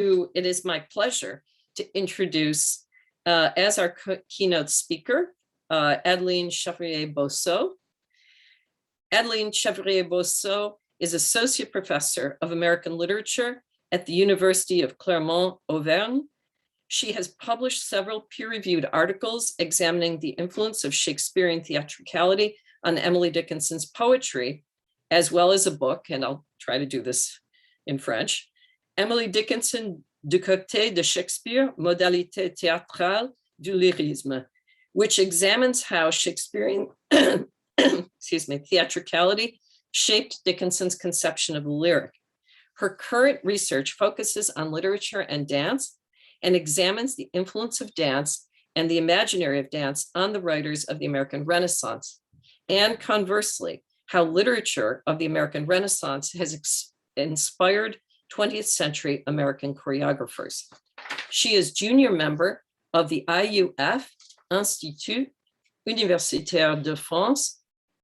It is my pleasure to introduce, as our keynote speaker, Adeline Chevrier-Bosseau. Adeline Chevrier-Bosseau is Associate Professor of American Literature at the University of Clermont-Auvergne. She has published several peer-reviewed articles examining the influence of Shakespearean theatricality on Emily Dickinson's poetry, as well as a book, and I'll try to do this in French, Emily Dickinson, Du côté de Shakespeare, modalité théâtrale du lyrisme, which examines how Shakespearean theatricality shaped Dickinson's conception of the lyric. Her current research focuses on literature and dance and examines the influence of dance and the imaginary of dance on the writers of the American Renaissance, and conversely, how literature of the American Renaissance has inspired 20th century American choreographers. She is junior member of the IUF, Institut Universitaire de France,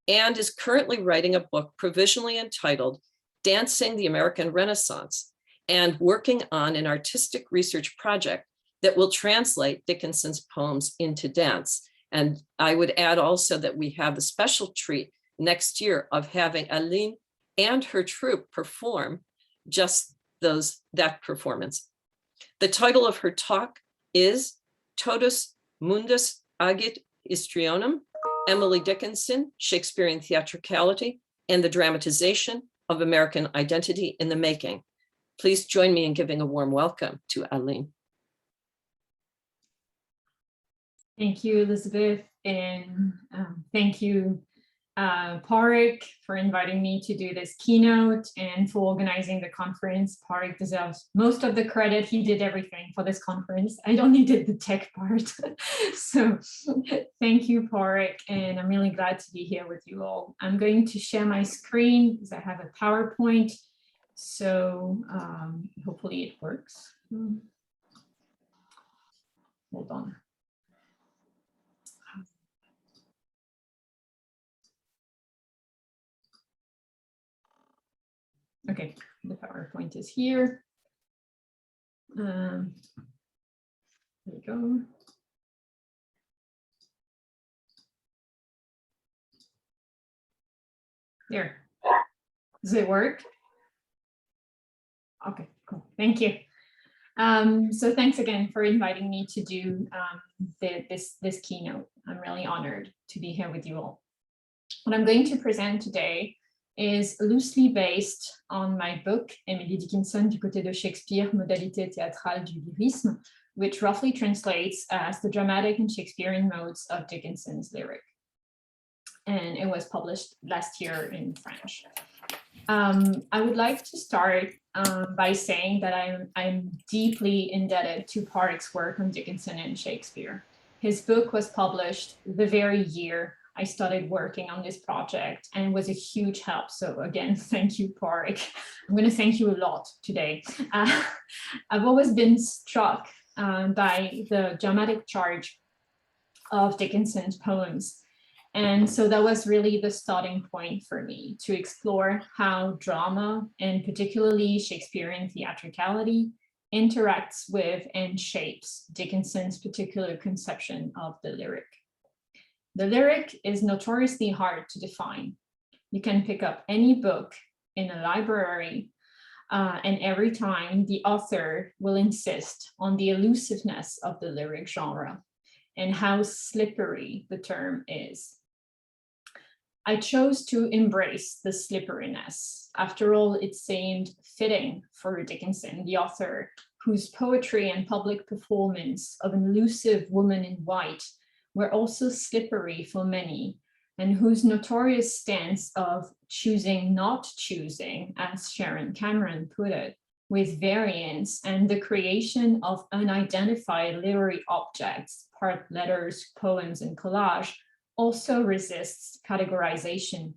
and is currently writing a book provisionally entitled Dancing the American Renaissance, and working on an artistic research project that will translate Dickinson's poems into dance. And I would add also that we have the special treat next year of having Adeline and her troupe perform just that performance. The title of her talk is Totus, Mundus, Agit, Histrionem, Emily Dickinson, Shakespearean Theatricality, and the Dramatization of American Identity in the Making. Please join me in giving a warm welcome to Adeline. Thank you, Elizabeth, and thank you, Poetic, for inviting me to do this keynote and for organizing the conference. Poetic deserves most of the credit. He did everything for this conference. I only did the tech part. So thank you, Poetic, and I'm really glad to be here with you all. I'm going to share my screen because I have a PowerPoint. So hopefully it works. Hold on. Okay, the PowerPoint is here. There we go. There. Does it work? Okay, cool. Thank you. So thanks again for inviting me to do this keynote. I'm really honored to be here with you all. What I'm going to present today is loosely based on my book, Emily Dickinson, Du côté de Shakespeare, modalité théâtrale du lyrisme, which roughly translates as the dramatic and Shakespearean modes of Dickinson's lyric. And it was published last year in French. I would like to start by saying that I'm deeply indebted to Poetic's work on Dickinson and Shakespeare. His book was published the very year I started working on this project and was a huge help. So again, thank you, Poetic. I'm going to thank you a lot today. I've always been struck by the dramatic charge of Dickinson's poems. And so that was really the starting point for me to explore how drama, and particularly Shakespearean theatricality, interacts with and shapes Dickinson's particular conception of the lyric. The lyric is notoriously hard to define. You can pick up any book in a library, and every time the author will insist on the elusiveness of the lyric genre and how slippery the term is. I chose to embrace the slipperiness. After all, it seemed fitting for Dickinson, the author, whose poetry and public performance of an elusive woman in white were also slippery for many, and whose notorious stance of choosing not choosing, as Sharon Cameron put it, with variance and the creation of unidentified literary objects, part letters, poems, and collage, also resists categorization.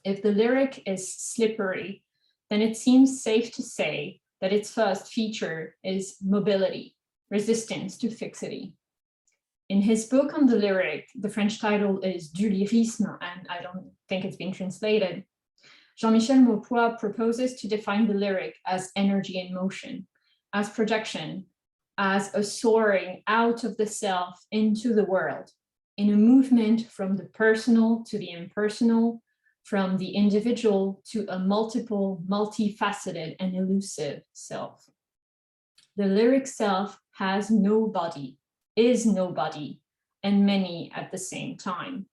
If the lyric is slippery, then it seems safe to say that its first feature is mobility, resistance to fixity. In his book on the lyric, the French title is Du lyrisme, and I don't think it's been translated. Jean-Michel Maupois proposes to define the lyric as energy in motion, as projection, as a soaring out of the self into the world, in a movement from the personal to the impersonal, from the individual to a multiple, multifaceted and elusive self. The lyric self has no body, is nobody, and many at the same time.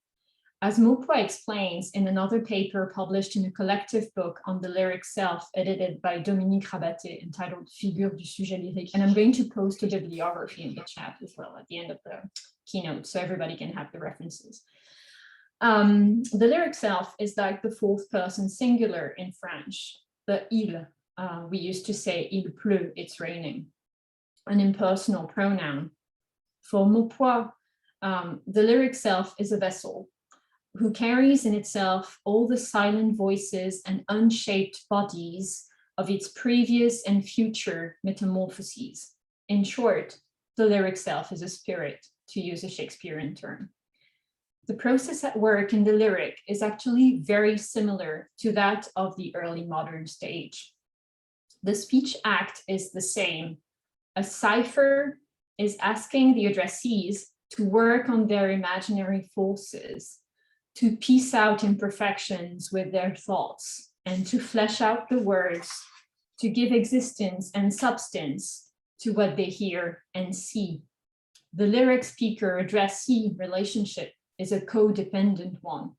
As Maupoy explains in another paper published in a collective book on the lyric self, edited by Dominique Rabaté, entitled Figure du sujet lyrique, and I'm going to post a bibliography in the chat as well at the end of the keynote, so everybody can have the references. The lyric self is like the fourth person singular in French, the il. We used to say il pleut, it's raining, an impersonal pronoun. For Maupoy, the lyric self is a vessel who carries in itself all the silent voices and unshaped bodies of its previous and future metamorphoses. In short, the lyric self is a spirit, to use a Shakespearean term. The process at work in the lyric is actually very similar to that of the early modern stage. The speech act is the same. A cipher is asking the addressees to work on their imaginary forces, to piece out imperfections with their thoughts, and to flesh out the words, to give existence and substance to what they hear and see. The lyric speaker-addressee relationship is a codependent one.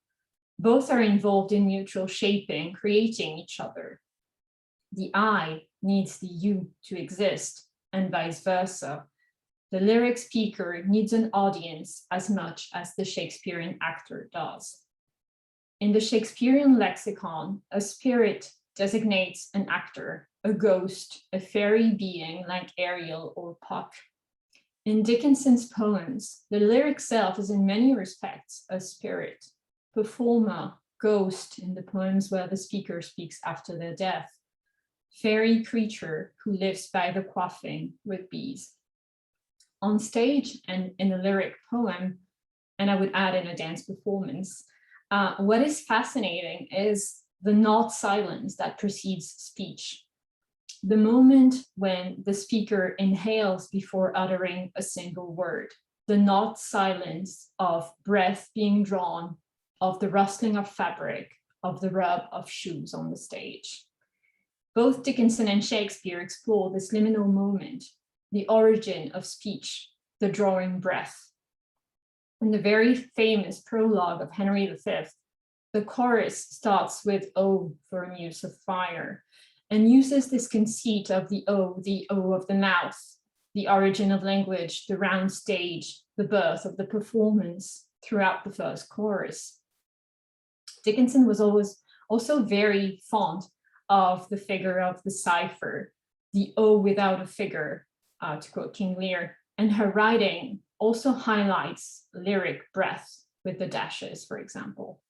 Both are involved in mutual shaping, creating each other. The I needs the you to exist, and vice versa. The lyric speaker needs an audience as much as the Shakespearean actor does. In the Shakespearean lexicon, a spirit designates an actor, a ghost, a fairy being like Ariel or Puck. In Dickinson's poems, the lyric self is in many respects a spirit, performer, ghost in the poems where the speaker speaks after their death, fairy creature who lives by the quaffing with bees. On stage and in a lyric poem, and I would add in a dance performance, what is fascinating is the not silence that precedes speech. The moment when the speaker inhales before uttering a single word, the not silence of breath being drawn, of the rustling of fabric, of the rub of shoes on the stage. Both Dickinson and Shakespeare explore this liminal moment, the origin of speech, the drawing breath. In the very famous prologue of Henry V, the chorus starts with O for a muse of fire, and uses this conceit of the O of the mouth, the origin of language, the round stage, the birth of the performance throughout the first chorus. Dickinson was always also very fond of the figure of the cipher, the O without a figure, to quote King Lear, and her writing also highlights lyric breath with the dashes, for example.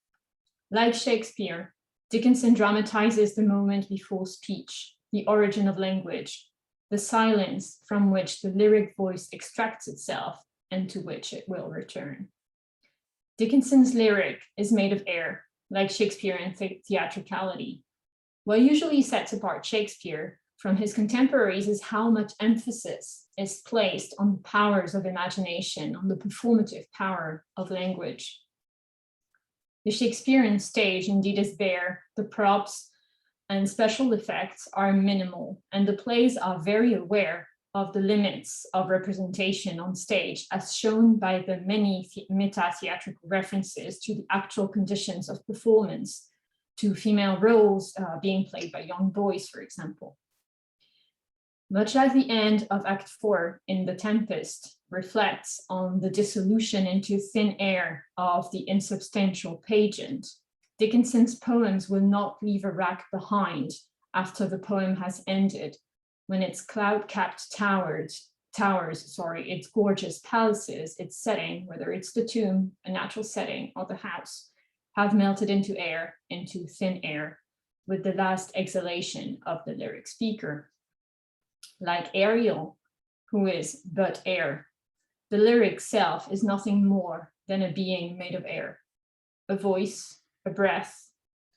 Like Shakespeare, Dickinson dramatizes the moment before speech, the origin of language, the silence from which the lyric voice extracts itself and to which it will return. Dickinson's lyric is made of air, like Shakespearean theatricality. What usually sets apart Shakespeare from his contemporaries is how much emphasis is placed on the powers of imagination, on the performative power of language. The Shakespearean stage indeed is bare, the props and special effects are minimal, and the plays are very aware of the limits of representation on stage, as shown by the many meta-theatrical references to the actual conditions of performance, to female roles being played by young boys, for example. Much like the end of Act 4 in The Tempest reflects on the dissolution into thin air of the insubstantial pageant, Dickinson's poems will not leave a rack behind after the poem has ended, when its cloud-capped towers, its gorgeous palaces, its setting, whether it's the tomb, a natural setting, or the house, have melted into air, into thin air, with the last exhalation of the lyric speaker. Like Ariel, who is but air, the lyric self is nothing more than a being made of air, a voice, a breath,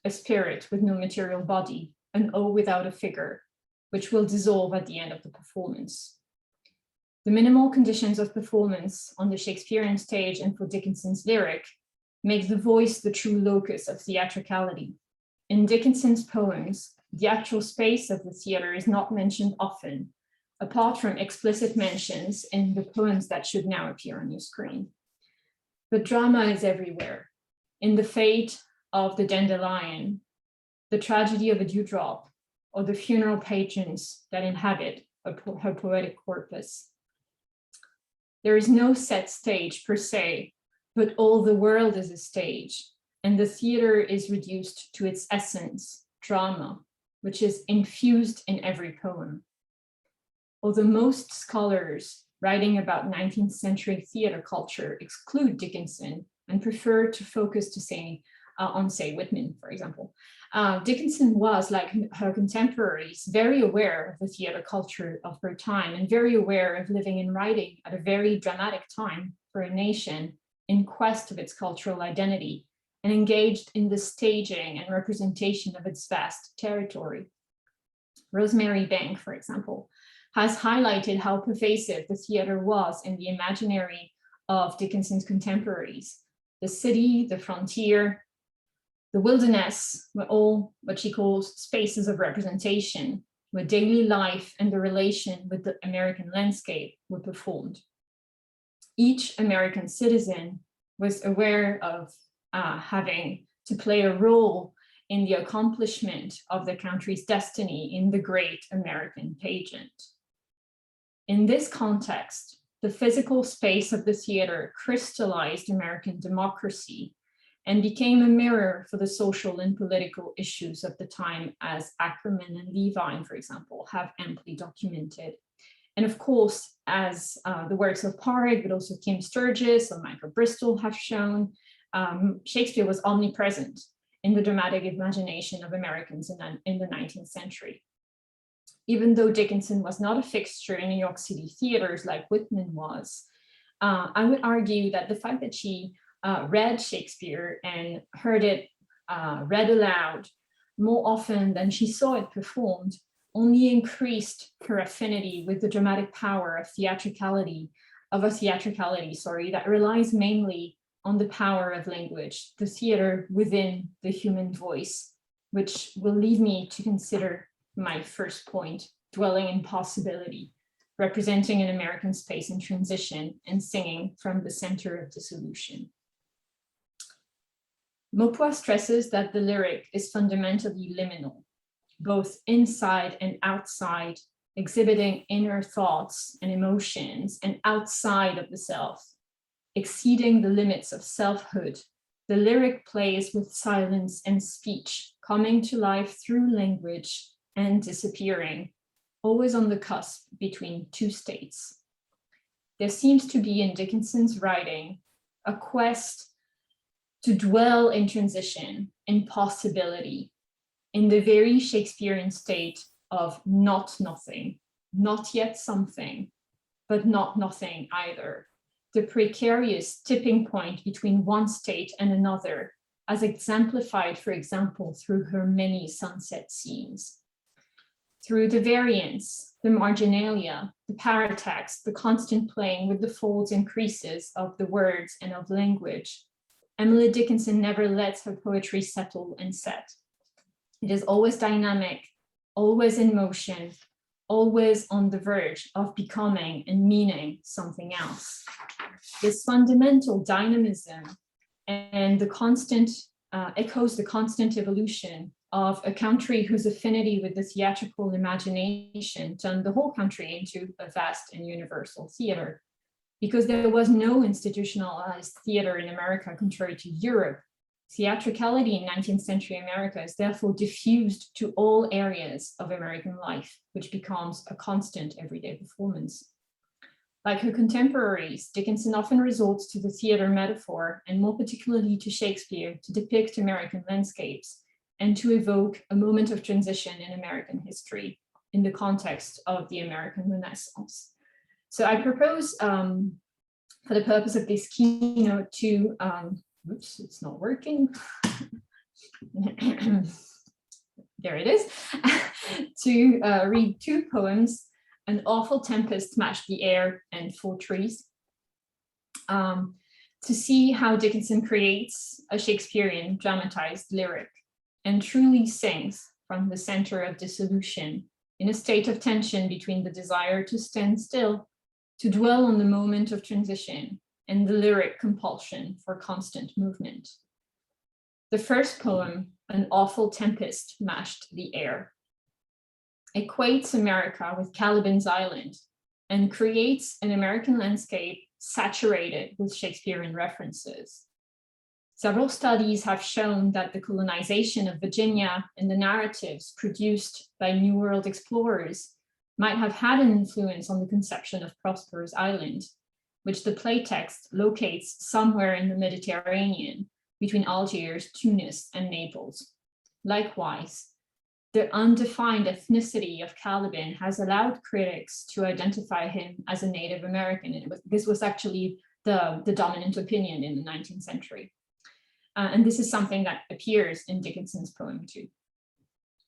a spirit with no material body, an O without a figure, which will dissolve at the end of the performance. The minimal conditions of performance on the Shakespearean stage and for Dickinson's lyric make the voice the true locus of theatricality. In Dickinson's poems, the actual space of the theater is not mentioned often, apart from explicit mentions in the poems that should now appear on your screen. But drama is everywhere. In the fate of the dandelion, the tragedy of a dewdrop, or the funeral pageants that inhabit her poetic corpus. There is no set stage per se, but all the world is a stage, and the theater is reduced to its essence, drama, which is infused in every poem. Although most scholars writing about 19th century theater culture exclude Dickinson and prefer to focus on, say, Whitman, for example, Dickinson was, like her contemporaries, very aware of the theater culture of her time and very aware of living and writing at a very dramatic time for a nation in quest of its cultural identity and engaged in the staging and representation of its vast territory. Rosemary Bank, for example, has highlighted how pervasive the theater was in the imaginary of Dickinson's contemporaries. The city, the frontier, the wilderness were all what she calls spaces of representation, where daily life and the relation with the American landscape were performed. Each American citizen was aware of having to play a role in the accomplishment of the country's destiny in the great American pageant. In this context, the physical space of the theater crystallized American democracy and became a mirror for the social and political issues of the time, as Ackerman and Levine, for example, have amply documented. And of course, as the works of Poetic, but also Kim Sturgis or Michael Bristol have shown, Shakespeare was omnipresent in the dramatic imagination of Americans in the 19th century. Even though Dickinson was not a fixture in New York City theaters like Whitman was, I would argue that the fact that she read Shakespeare and heard it read aloud more often than she saw it performed only increased her affinity with the dramatic power of theatricality, that relies mainly on the power of language, the theater within the human voice, which will lead me to consider my first point, dwelling in possibility, representing an American space in transition and singing from the center of dissolution. Maupois stresses that the lyric is fundamentally liminal, both inside and outside, exhibiting inner thoughts and emotions and outside of the self, exceeding the limits of selfhood. The lyric plays with silence and speech, coming to life through language and disappearing, always on the cusp between two states. There seems to be in Dickinson's writing a quest to dwell in transition, in possibility, in the very Shakespearean state of not nothing, not yet something, but not nothing either. The precarious tipping point between one state and another, as exemplified, for example, through her many sunset scenes. Through the variance, the marginalia, the paratext, the constant playing with the folds and creases of the words and of language, Emily Dickinson never lets her poetry settle and set. It is always dynamic, always in motion, always on the verge of becoming and meaning something else. This fundamental dynamism and the constant echoes the constant evolution of a country whose affinity with the theatrical imagination turned the whole country into a vast and universal theater. Because there was no institutionalized theater in America contrary to Europe, theatricality in 19th century America is therefore diffused to all areas of American life, which becomes a constant everyday performance. Like her contemporaries, Dickinson often resorts to the theater metaphor, and more particularly to Shakespeare, to depict American landscapes and to evoke a moment of transition in American history in the context of the American Renaissance. So I propose, for the purpose of this keynote, to, oops, it's not working. there it is, to read two poems, An Awful Tempest Smashed the Air and Four Trees, to see how Dickinson creates a Shakespearean dramatized lyric and truly sings from the center of dissolution in a state of tension between the desire to stand still, to dwell on the moment of transition, and the lyric compulsion for constant movement. The first poem, An Awful Tempest Mashed the Air, equates America with Caliban's Island and creates an American landscape saturated with Shakespearean references. Several studies have shown that the colonization of Virginia and the narratives produced by New World explorers might have had an influence on the conception of Prospero's Island, which the playtext locates somewhere in the Mediterranean between Algiers, Tunis, and Naples. Likewise, the undefined ethnicity of Caliban has allowed critics to identify him as a Native American. And this was actually the dominant opinion in the 19th century. And this is something that appears in Dickinson's poem too.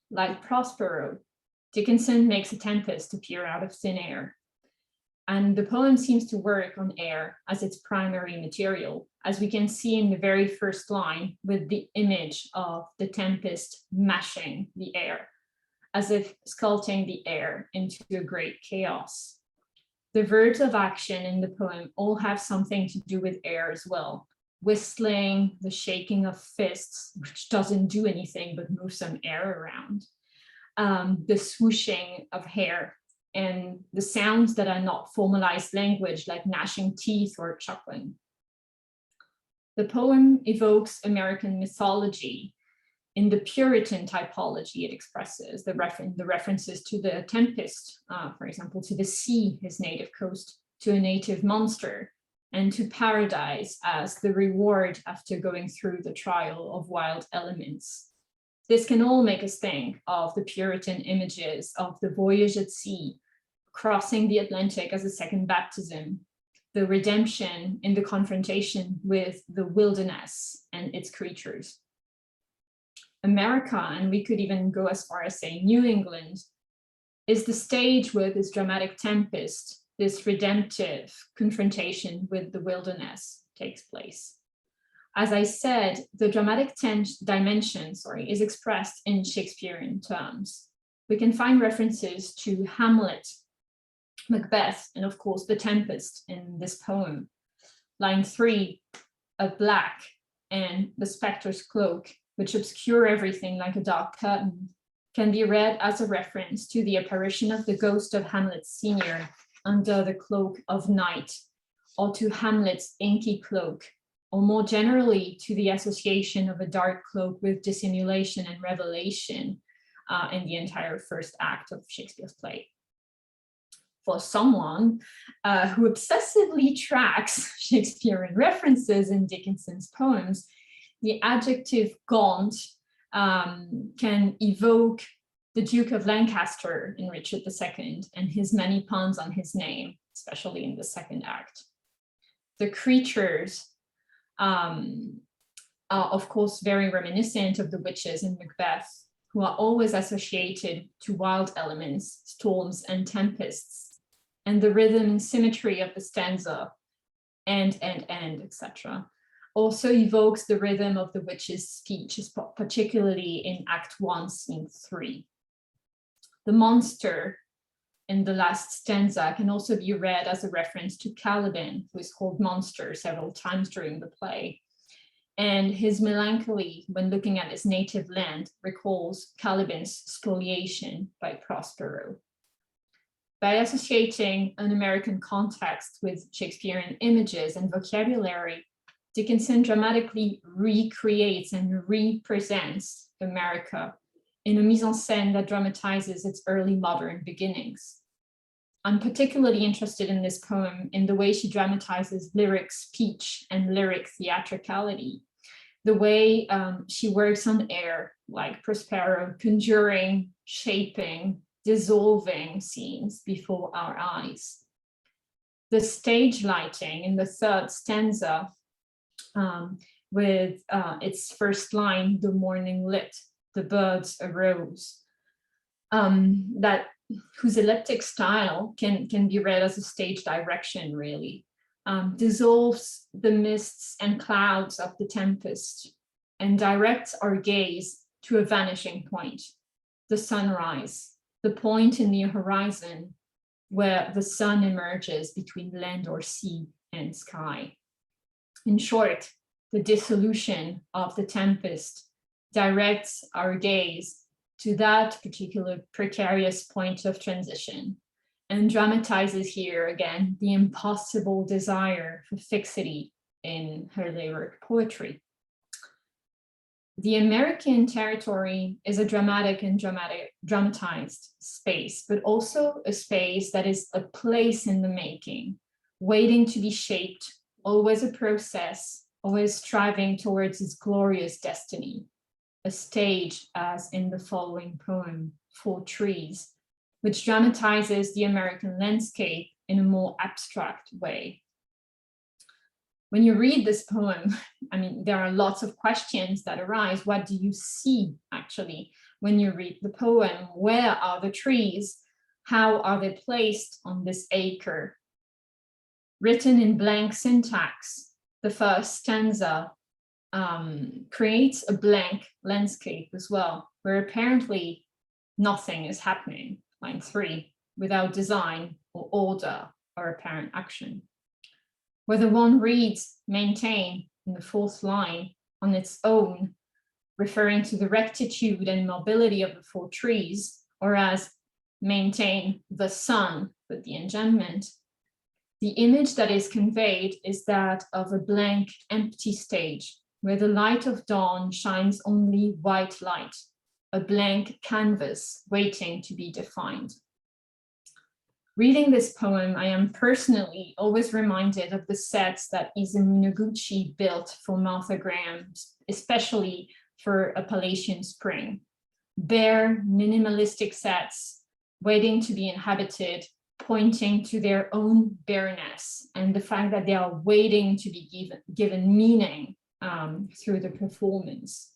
Like Prospero, Dickinson makes a tempest appear out of thin air. And the poem seems to work on air as its primary material, as we can see in the very first line with the image of the tempest mashing the air, as if sculpting the air into a great chaos. The verbs of action in the poem all have something to do with air as well. Whistling, the shaking of fists, which doesn't do anything but move some air around, the swooshing of hair, and the sounds that are not formalized language, like gnashing teeth or chuckling. The poem evokes American mythology in the Puritan typology it expresses, the references to the tempest, for example, to the sea, his native coast, to a native monster, and to paradise as the reward after going through the trial of wild elements. This can all make us think of the Puritan images of the voyage at sea, crossing the Atlantic as a second baptism, the redemption in the confrontation with the wilderness and its creatures. America, and we could even go as far as saying New England, is the stage where this dramatic tempest, this redemptive confrontation with the wilderness takes place. As I said, the dramatic dimension, is expressed in Shakespearean terms. We can find references to Hamlet, Macbeth, and of course the Tempest in this poem. Line 3, a black and the spectre's cloak, which obscure everything like a dark curtain, can be read as a reference to the apparition of the ghost of Hamlet Sr. under the cloak of night, or to Hamlet's inky cloak, or more generally to the association of a dark cloak with dissimulation and revelation in the entire first act of Shakespeare's play. For someone who obsessively tracks Shakespearean references in Dickinson's poems, the adjective gaunt can evoke the Duke of Lancaster in Richard II and his many puns on his name, especially in the second act. The creatures are, of course, very reminiscent of the witches in Macbeth, who are always associated to wild elements, storms, and tempests, and the rhythm and symmetry of the stanza, and, etc. Also evokes the rhythm of the witch's speech, particularly in Act 1, Scene 3. The monster in the last stanza can also be read as a reference to Caliban, who is called monster several times during the play. And his melancholy when looking at his native land recalls Caliban's spoliation by Prospero. By associating an American context with Shakespearean images and vocabulary, Dickinson dramatically recreates and represents America in a mise en scène that dramatizes its early modern beginnings. I'm particularly interested in this poem in the way she dramatizes lyric speech and lyric theatricality, the way she works on air, like Prospero, conjuring, shaping, dissolving scenes before our eyes. The stage lighting in the third stanza with its first line, the morning lit, the birds arose, whose elliptic style can be read as a stage direction, really, dissolves the mists and clouds of the tempest and directs our gaze to a vanishing point, the sunrise, the point in the horizon where the sun emerges between land or sea and sky. In short, the dissolution of the tempest directs our gaze to that particular precarious point of transition and dramatizes here again the impossible desire for fixity in her lyric poetry. The American territory is a dramatic and dramatized space, but also a space that is a place in the making, waiting to be shaped, always a process, always striving towards its glorious destiny. A stage, as in the following poem, For Trees, which dramatizes the American landscape in a more abstract way. When you read this poem, I mean, there are lots of questions that arise. What do you see, actually, when you read the poem? Where are the trees? How are they placed on this acre? Written in blank syntax, the first stanza creates a blank landscape as well, where apparently nothing is happening, line 3, without design or order or apparent action. Whether one reads maintain in the 4th line on its own, referring to the rectitude and mobility of the 4 trees, or as maintain the sun with the enjambment, the image that is conveyed is that of a blank, empty stage, where the light of dawn shines only white light, a blank canvas waiting to be defined. Reading this poem, I am personally always reminded of the sets that Isamu Noguchi built for Martha Graham, especially for Appalachian Spring. Bare, minimalistic sets waiting to be inhabited, pointing to their own bareness and the fact that they are waiting to be given meaning through the performance.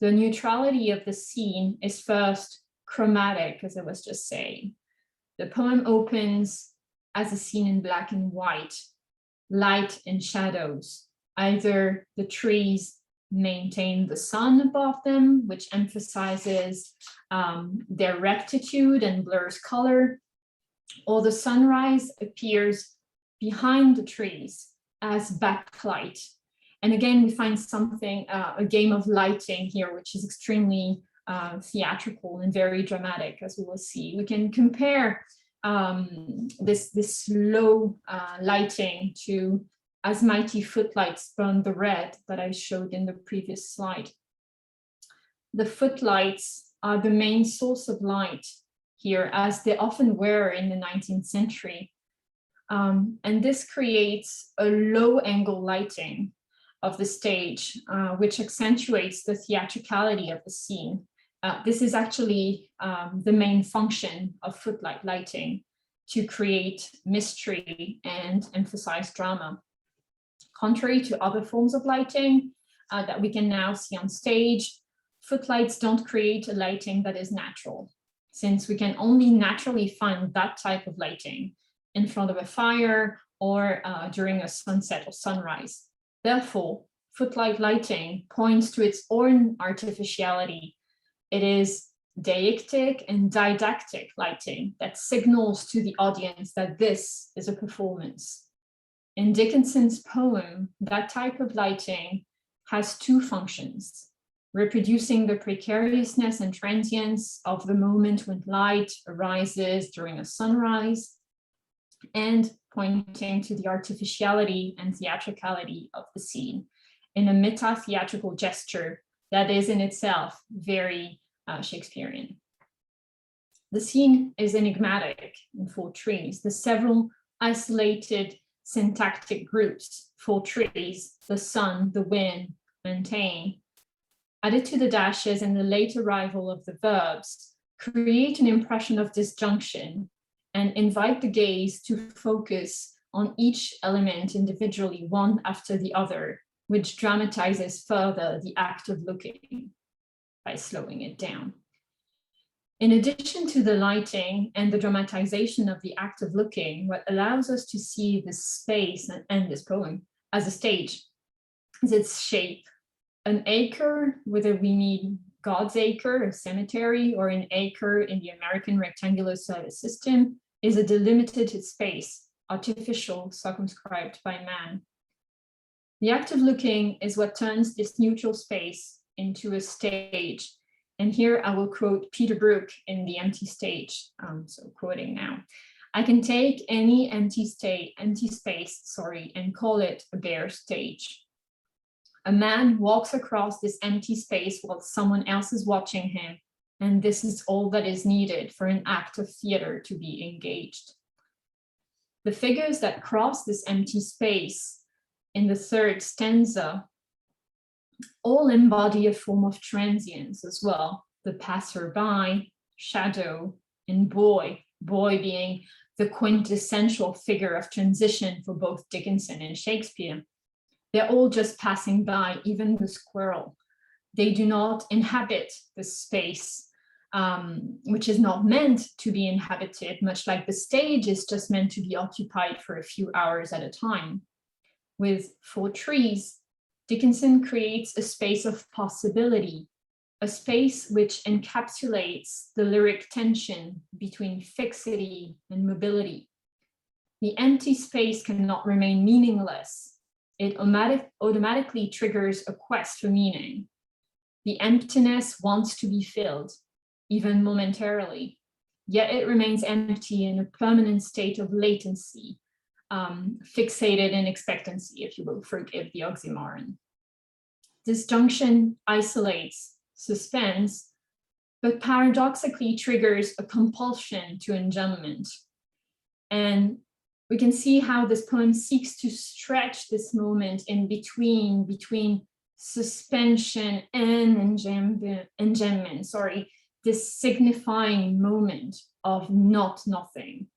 The neutrality of the scene is first chromatic, as I was just saying. The poem opens as a scene in black and white, light and shadows. Either the trees maintain the sun above them, which emphasizes their rectitude and blurs color, or the sunrise appears behind the trees as backlight. And again, we find something, a game of lighting here, which is extremely theatrical and very dramatic, as we will see. We can compare this low lighting to As Mighty Footlights Burn the Red that I showed in the previous slide. The footlights are the main source of light here, as they often were in the 19th century. And this creates a low angle lighting of the stage, which accentuates the theatricality of the scene. This is actually the main function of footlight lighting, to create mystery and emphasize drama. Contrary to other forms of lighting that we can now see on stage, footlights don't create a lighting that is natural, since we can only naturally find that type of lighting in front of a fire or during a sunset or sunrise. Therefore, footlight lighting points to its own artificiality. It is deictic and didactic lighting that signals to the audience that this is a performance. In Dickinson's poem, that type of lighting has 2 functions: reproducing the precariousness and transience of the moment when light arises during a sunrise, and pointing to the artificiality and theatricality of the scene in a meta-theatrical gesture that is in itself very Shakespearean. The scene is enigmatic in 4 trees. The several isolated syntactic groups, 4 trees, the sun, the wind, maintain, added to the dashes and the late arrival of the verbs, create an impression of disjunction and invite the gaze to focus on each element individually, one after the other, which dramatizes further the act of looking. by slowing it down. In addition to the lighting and the dramatization of the act of looking, what allows us to see this space and this poem as a stage is its shape. An acre, whether we mean God's acre, a cemetery, or an acre in the American rectangular service system, is a delimited space, artificial, circumscribed by man. The act of looking is what turns this neutral space into a stage. And here I will quote Peter Brook in The Empty Stage, so quoting now. I can take any empty space, and call it a bare stage. A man walks across this empty space while someone else is watching him, and this is all that is needed for an act of theater to be engaged. The figures that cross this empty space in the third stanza all embody a form of transience as well. The passerby, shadow, and boy being the quintessential figure of transition for both Dickinson and Shakespeare. They're all just passing by, even the squirrel. They do not inhabit the space, which is not meant to be inhabited, much like the stage is just meant to be occupied for a few hours at a time. With 4 trees, Dickinson creates a space of possibility, a space which encapsulates the lyric tension between fixity and mobility. The empty space cannot remain meaningless. It automatically triggers a quest for meaning. The emptiness wants to be filled, even momentarily, yet it remains empty in a permanent state of latency, fixated in expectancy, if you will forgive the oxymoron. This junction isolates, suspends, but paradoxically triggers a compulsion to enjambment. And we can see how this poem seeks to stretch this moment in between suspension and enjambment, this signifying moment of not nothing.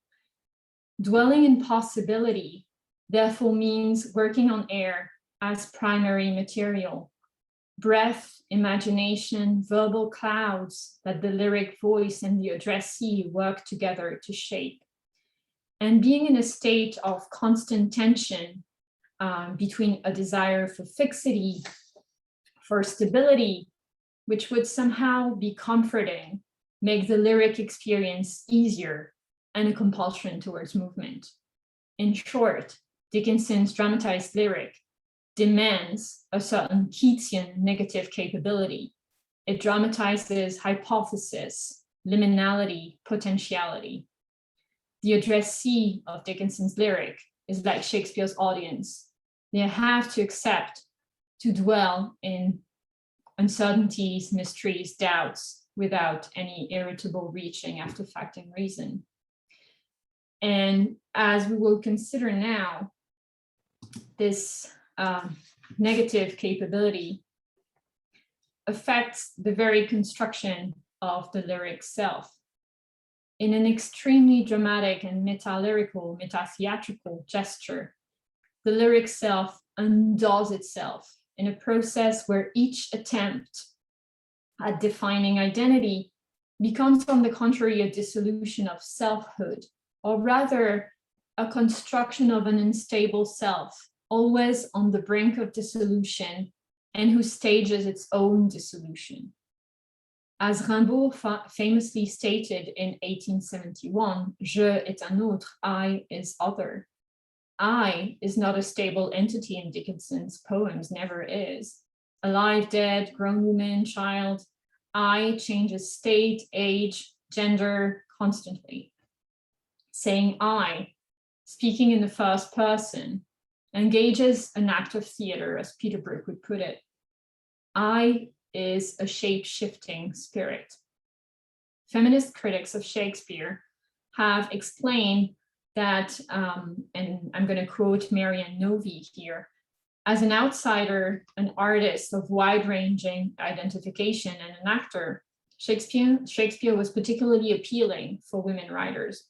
Dwelling in possibility, therefore, means working on air as primary material. Breath, imagination, verbal clouds that the lyric voice and the addressee work together to shape. And being in a state of constant tension between a desire for fixity, for stability, which would somehow be comforting, make the lyric experience easier, and a compulsion towards movement. In short, Dickinson's dramatized lyric demands a certain Keatsian negative capability. It dramatizes hypothesis, liminality, potentiality. The addressee of Dickinson's lyric is like Shakespeare's audience. They have to accept, to dwell in uncertainties, mysteries, doubts, without any irritable reaching after fact and reason. And as we will consider now, this negative capability affects the very construction of the lyric self. In an extremely dramatic and meta-lyrical, meta-theatrical gesture, the lyric self undoes itself in a process where each attempt at defining identity becomes, on the contrary, a dissolution of selfhood, or rather a construction of an unstable self, always on the brink of dissolution and who stages its own dissolution. As Rimbaud famously stated in 1871, je est un autre, I is other. I is not a stable entity in Dickinson's poems, never is. Alive, dead, grown woman, child, I changes state, age, gender constantly. Saying I, speaking in the first person, engages an act of theater, as Peter Brook would put it. I is a shape-shifting spirit. Feminist critics of Shakespeare have explained that, and I'm going to quote Marianne Novi here, as an outsider, an artist of wide-ranging identification, and an actor, Shakespeare was particularly appealing for women writers,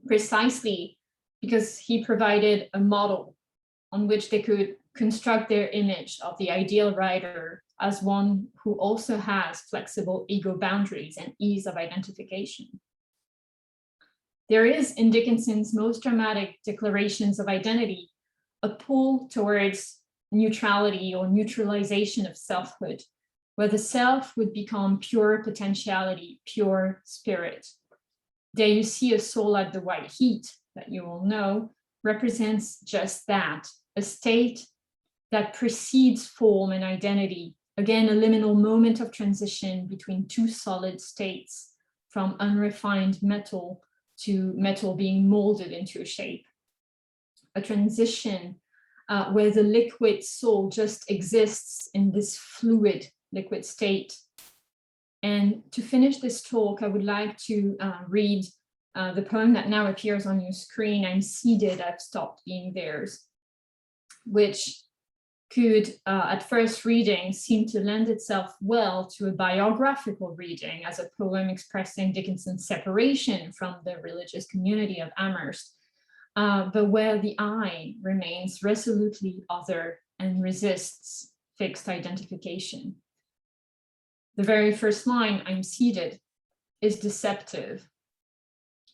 precisely because he provided a model on which they could construct their image of the ideal writer as one who also has flexible ego boundaries and ease of identification. There is, in Dickinson's most dramatic declarations of identity, a pull towards neutrality or neutralization of selfhood, where the self would become pure potentiality, pure spirit. There you see a soul at the white heat that you all know represents just that, a state that precedes form and identity. Again, a liminal moment of transition between two solid states, from unrefined metal to metal being molded into a shape. A transition where the liquid soul just exists in this fluid liquid state. And to finish this talk, I would like to read the poem that now appears on your screen, I'm Seated, I've Stopped Being Theirs, which could, at first reading, seem to lend itself well to a biographical reading as a poem expressing Dickinson's separation from the religious community of Amherst, but where the I remains resolutely other and resists fixed identification. The very first line, I'm seated, is deceptive.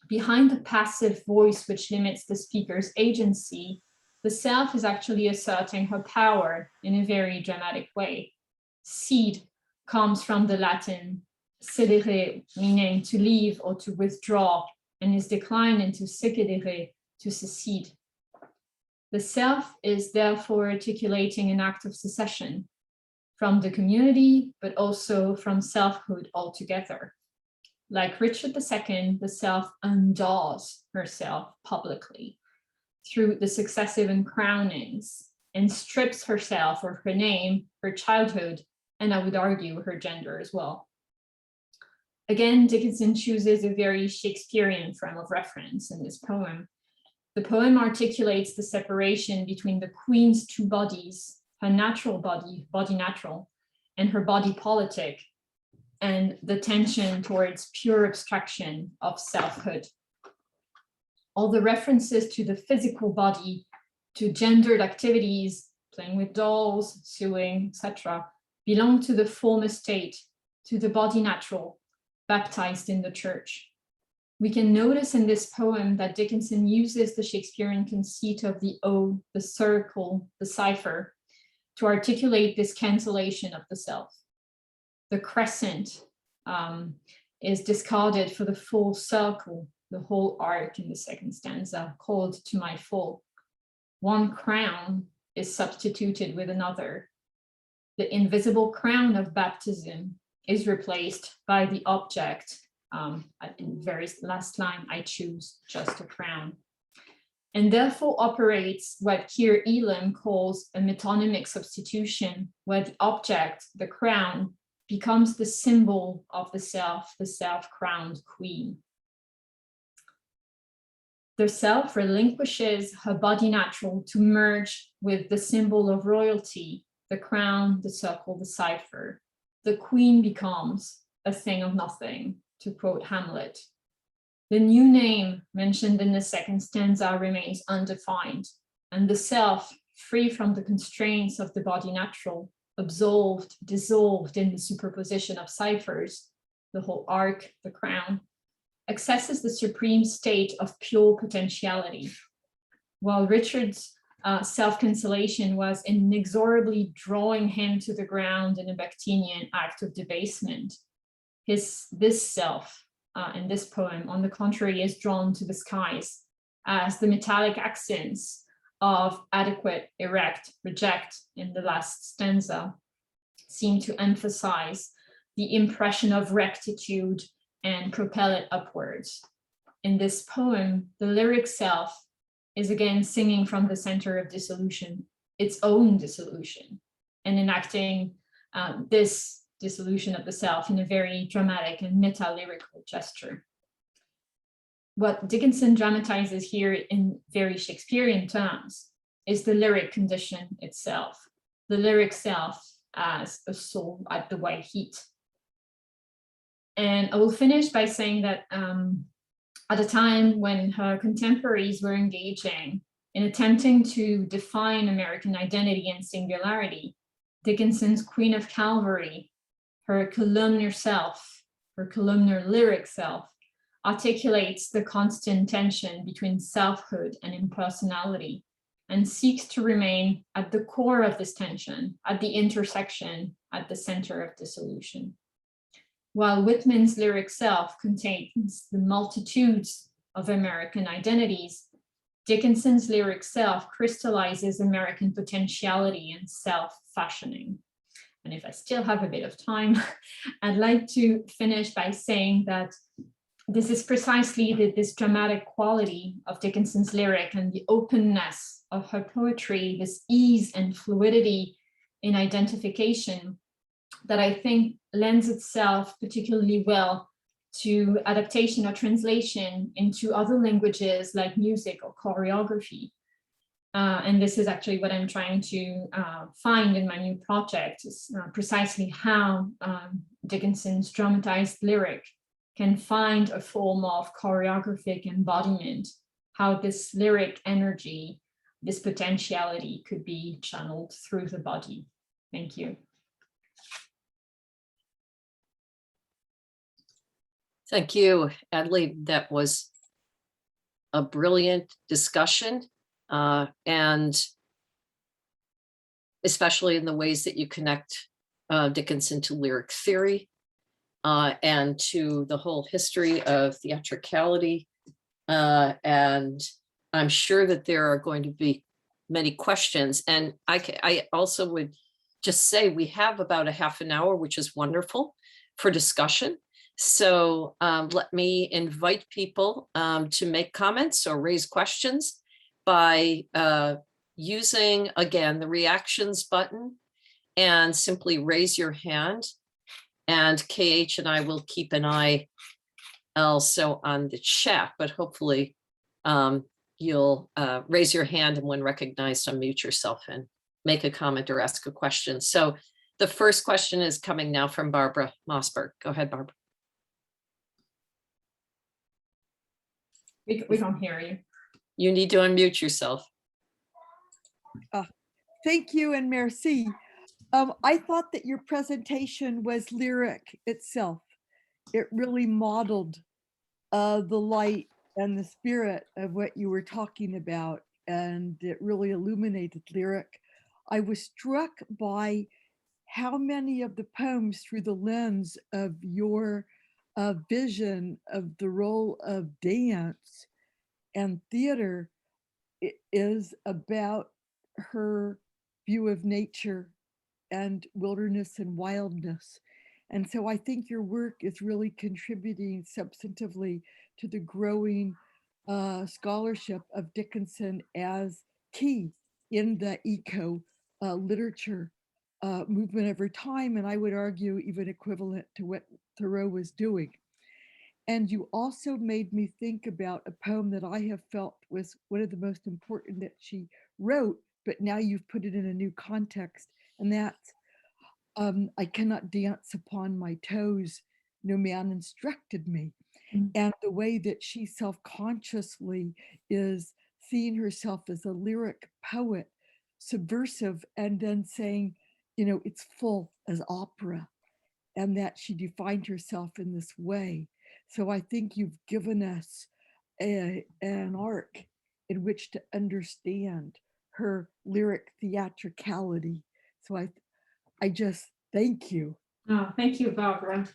Behind the passive voice which limits the speaker's agency, the self is actually asserting her power in a very dramatic way. Cede comes from the Latin cedere, meaning to leave or to withdraw, and is declined into secedere, to secede. The self is therefore articulating an act of secession from the community, but also from selfhood altogether. Like Richard II, the self undoes herself publicly through the successive uncrownings and strips herself of her name, her childhood, and I would argue her gender as well. Again, Dickinson chooses a very Shakespearean frame of reference in this poem. The poem articulates the separation between the queen's two bodies, her natural body, body natural, and her body politic, and the tension towards pure abstraction of selfhood. All the references to the physical body, to gendered activities, playing with dolls, sewing, etc., belong to the former state, to the body natural, baptized in the church. We can notice in this poem that Dickinson uses the Shakespearean conceit of the O, the circle, the cipher, to articulate this cancellation of the self. The crescent is discarded for the full circle, the whole arc in the second stanza, called to my full. One crown is substituted with another. The invisible crown of baptism is replaced by the object. In the very last line, I choose just a crown. And therefore operates what here Elam calls a metonymic substitution, where the object, the crown, becomes the symbol of the self-crowned queen. The self relinquishes her body natural to merge with the symbol of royalty, the crown, the circle, the cipher. The queen becomes a thing of nothing, to quote Hamlet. The new name mentioned in the second stanza remains undefined, and the self, free from the constraints of the body natural, absolved, dissolved in the superposition of ciphers, the whole arc, the crown, accesses the supreme state of pure potentiality. While Richard's self-cancellation was inexorably drawing him to the ground in a Bakhtinian act of debasement, this self in this poem, on the contrary, is drawn to the skies as the metallic accents of adequate, erect, reject in the last stanza seem to emphasize the impression of rectitude and propel it upwards. In this poem, the lyric self is again singing from the center of dissolution, its own dissolution, and enacting this dissolution of the self in a very dramatic and meta-lyrical gesture. What Dickinson dramatizes here in very Shakespearean terms is the lyric condition itself, the lyric self as a soul at the white heat. And I will finish by saying that at a time when her contemporaries were engaging in attempting to define American identity and singularity, Dickinson's Queen of Calvary, her columnar self, her columnar lyric self, articulates the constant tension between selfhood and impersonality, and seeks to remain at the core of this tension, at the intersection, at the center of the solution. While Whitman's lyric self contains the multitudes of American identities, Dickinson's lyric self crystallizes American potentiality and self-fashioning. And if I still have a bit of time, I'd like to finish by saying that this is precisely this dramatic quality of Dickinson's lyric and the openness of her poetry, this ease and fluidity in identification, that I think lends itself particularly well to adaptation or translation into other languages like music or choreography. And this is actually what I'm trying to find in my new project, is precisely how Dickinson's dramatized lyric can find a form of choreographic embodiment, how this lyric energy, this potentiality could be channeled through the body. Thank you. Thank you, Adeline. That was a brilliant discussion, and especially in the ways that you connect Dickinson to lyric theory and to the whole history of theatricality. And I'm sure that there are going to be many questions. And I also would just say we have about a half an hour, which is wonderful for discussion. So let me invite people to make comments or raise questions by using, again, the reactions button, and simply raise your hand. And KH and I will keep an eye also on the chat, but hopefully you'll raise your hand, and when recognized, unmute yourself and make a comment or ask a question. So the first question is coming now from Barbara Mossberg. Go ahead, Barbara. We don't hear you. You need to unmute yourself. Thank you and merci. I thought that your presentation was lyric itself. It really modeled the light and the spirit of what you were talking about, and it really illuminated lyric. I was struck by how many of the poems through the lens of your vision of the role of dance and theater is about her view of nature and wilderness and wildness. And so I think your work is really contributing substantively to the growing scholarship of Dickinson as key in the eco literature movement over time, and I would argue even equivalent to what Thoreau was doing. And you also made me think about a poem that I have felt was one of the most important that she wrote, but now you've put it in a new context, and that's I cannot dance upon my toes, no man instructed me. And the way that she self-consciously is seeing herself as a lyric poet, subversive, and then saying, you know, it's full as opera, and that she defined herself in this way. So I think you've given us an arc in which to understand her lyric theatricality. So I just thank you. Oh, thank you, Barbara.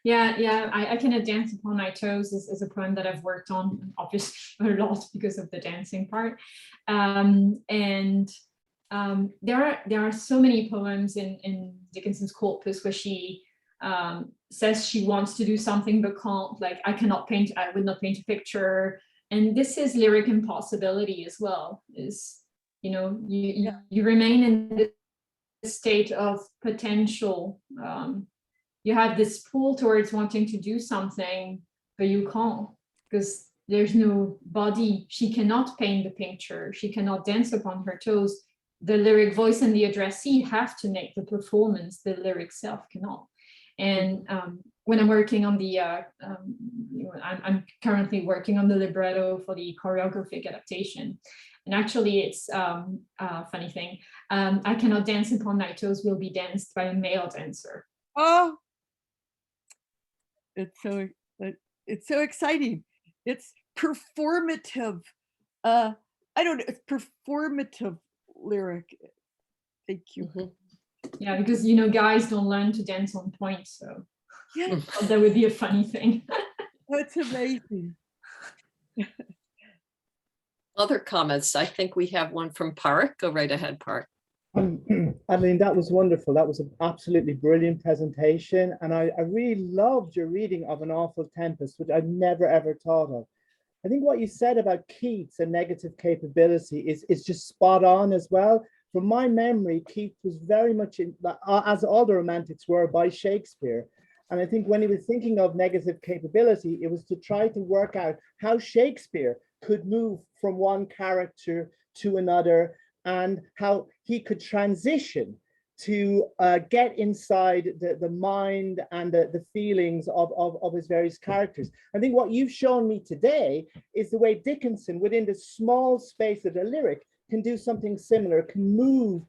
Yeah, I Cannot Dance Upon My Toes is a poem that I've worked on, obviously, a lot because of the dancing part. There are so many poems in Dickinson's corpus where she says she wants to do something but can't, like, I would not paint a picture. And this is lyric impossibility as well, is, you know, you remain in the state of potential. You have this pull towards wanting to do something, but you can't because there's no body. She cannot paint the picture. She cannot dance upon her toes. The lyric voice and the addressee have to make the performance. The lyric self cannot. And when I'm working on the, I'm currently working on the libretto for the choreographic adaptation. And actually, it's a funny thing. I cannot dance upon my toes will be danced by a male dancer. Oh, it's so exciting. It's performative. I don't know, it's performative lyric. Thank you. Mhm. Yeah, because you know, guys don't learn to dance on point, so Yeah, that would be a funny thing. that's amazing. Other comments? I think we have one from Park. Go right ahead, Park. Adeline, that was wonderful. That was an absolutely brilliant presentation. And I really loved your reading of An Awful Tempest, which I've never, ever thought of. I think what you said about Keats and negative capability is just spot on as well. From my memory, Keats was very much, as all the romantics were, by Shakespeare. And I think when he was thinking of negative capability, it was to try to work out how Shakespeare could move from one character to another and how he could transition to get inside the mind and the feelings of his various characters. I think what you've shown me today is the way Dickinson, within the small space of the lyric, can do something similar, can move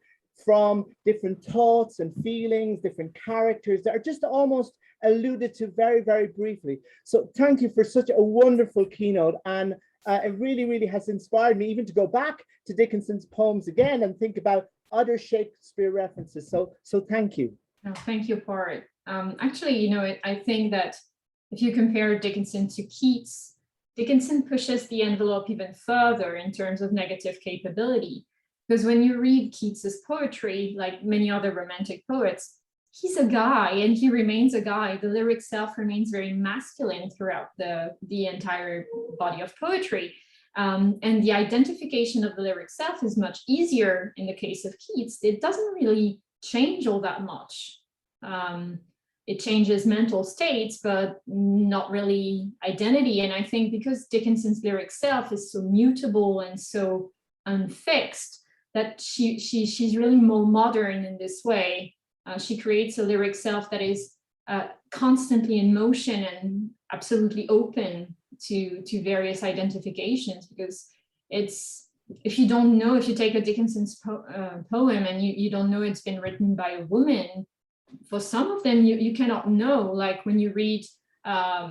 from different thoughts and feelings, different characters that are just almost alluded to very, very briefly. So thank you for such a wonderful keynote. And it really, really has inspired me even to go back to Dickinson's poems again and think about other Shakespeare references. So thank you. No, thank you for it. Actually, you know, I think that if you compare Dickinson to Keats, Dickinson pushes the envelope even further in terms of negative capability. Because when you read Keats's poetry, like many other romantic poets, he's a guy and he remains a guy. The lyric self remains very masculine throughout the entire body of poetry. And the identification of the lyric self is much easier in the case of Keats. It doesn't really change all that much. It changes mental states, but not really identity. And I think because Dickinson's lyric self is so mutable and so unfixed, that she's really more modern in this way. She creates a lyric self that is constantly in motion and absolutely open to various identifications, because it's, if you don't know, if you take a Dickinson's poem and you don't know it's been written by a woman, for some of them you cannot know, like when you read A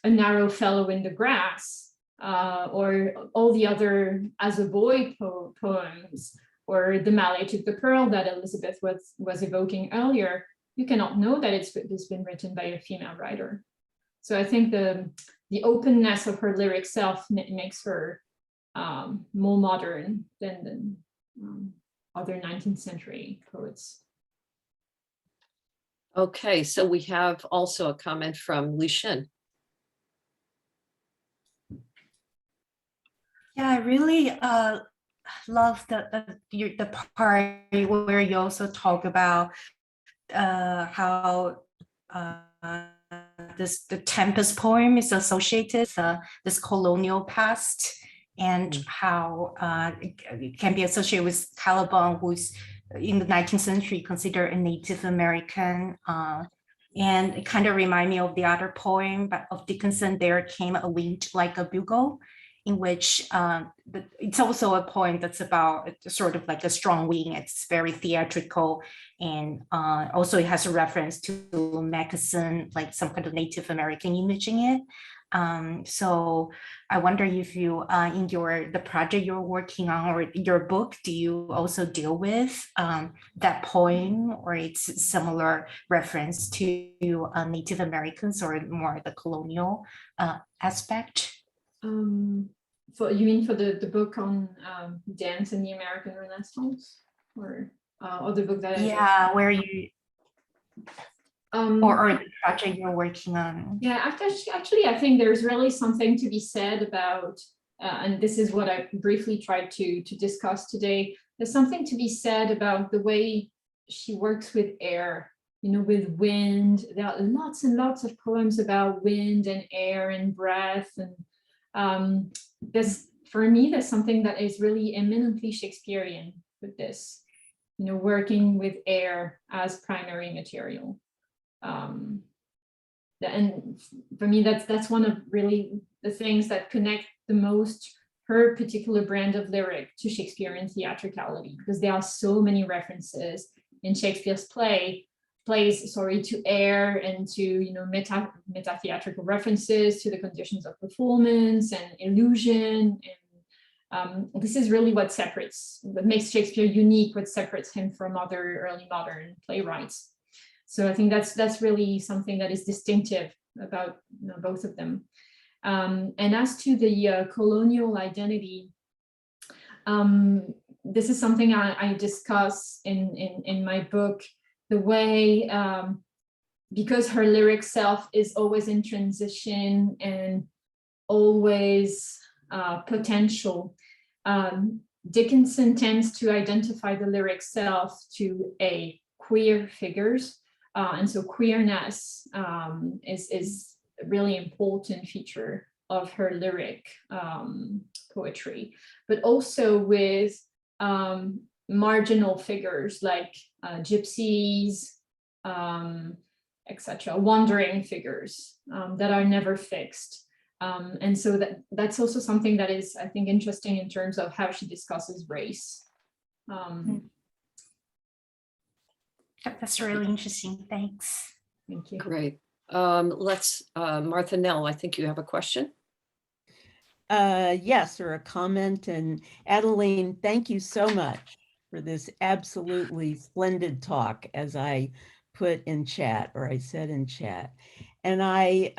Narrow Fellow in the Grass, or all the other As a Boy poems, or The Mallet Took the Pearl that Elizabeth was evoking earlier, you cannot know that it's been written by a female writer. So I think the openness of her lyric self makes her more modern than other 19th century poets. Okay, so we have also a comment from Li Shin. Yeah, I really love the part where you also talk about how the Tempest poem is associated with this colonial past, and how it can be associated with Caliban, who's in the 19th century considered a Native American. And it kind of reminds me of the other poem of Dickinson, There Came a Wind Like a Bugle, in which it's also a poem that's about sort of like a strong wind. It's very theatrical, and also it has a reference to Moccasin, like some kind of Native American image in it. So I wonder if you, in the project you're working on or your book, do you also deal with that poem, or it's similar reference to Native Americans, or more the colonial aspect? You mean for the book on dance in the American Renaissance, or the book that I where you or the project you're working on? Yeah, actually, I think there's really something to be said about, and this is what I briefly tried to discuss today. There's something to be said about the way she works with air, you know, with wind. There are lots and lots of poems about wind and air and breath, and for me, there's something that is really eminently Shakespearean with this, you know, working with air as primary material. And for me, that's one of really the things that connect the most her particular brand of lyric to Shakespearean theatricality, because there are so many references in Shakespeare's plays to air and to, you know, meta theatrical references to the conditions of performance and illusion. And this is really what makes Shakespeare unique, what separates him from other early modern playwrights. So I think that's really something that is distinctive about, you know, both of them. And as to the colonial identity, this is something I discuss in my book, the way, because her lyric self is always in transition and always potential, Dickinson tends to identify the lyric self to queer figures. And so queerness is a really important feature of her lyric poetry, but also with marginal figures like gypsies, etc., wandering figures that are never fixed. And so that's also something that is, I think, interesting in terms of how she discusses race. That's really interesting. Thanks. Thank you. Great. Martha Nell, I think you have a question. Yes, or a comment. And Adeline, thank you so much for this absolutely splendid talk, as I put in chat, or I said in chat. And I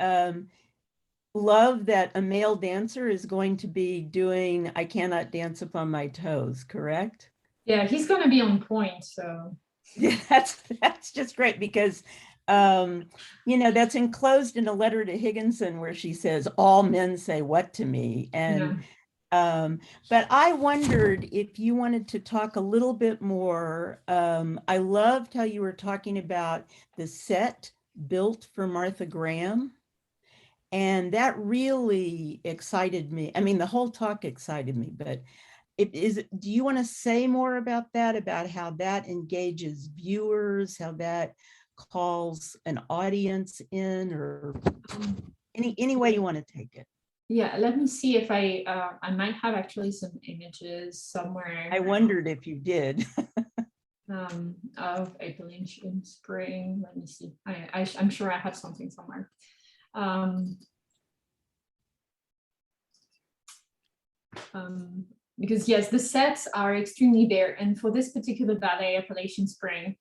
love that a male dancer is going to be doing I Cannot Dance Upon My Toes, correct? Yeah, he's going to be on point, so. Yeah, that's just great, because you know, that's enclosed in a letter to Higginson where she says, all men say what to me. And but I wondered if you wanted to talk a little bit more. I loved how you were talking about the set built for Martha Graham. And that really excited me. I mean, the whole talk excited me, but do you want to say more about that, about how that engages viewers, how that calls an audience in, or any way you want to take it? Yeah, let me see if I might have actually some images somewhere. I wondered if you did. Of Adeline in spring. Let me see. I'm sure I have something somewhere. Because yes, the sets are extremely bare, and for this particular ballet, Appalachian Spring,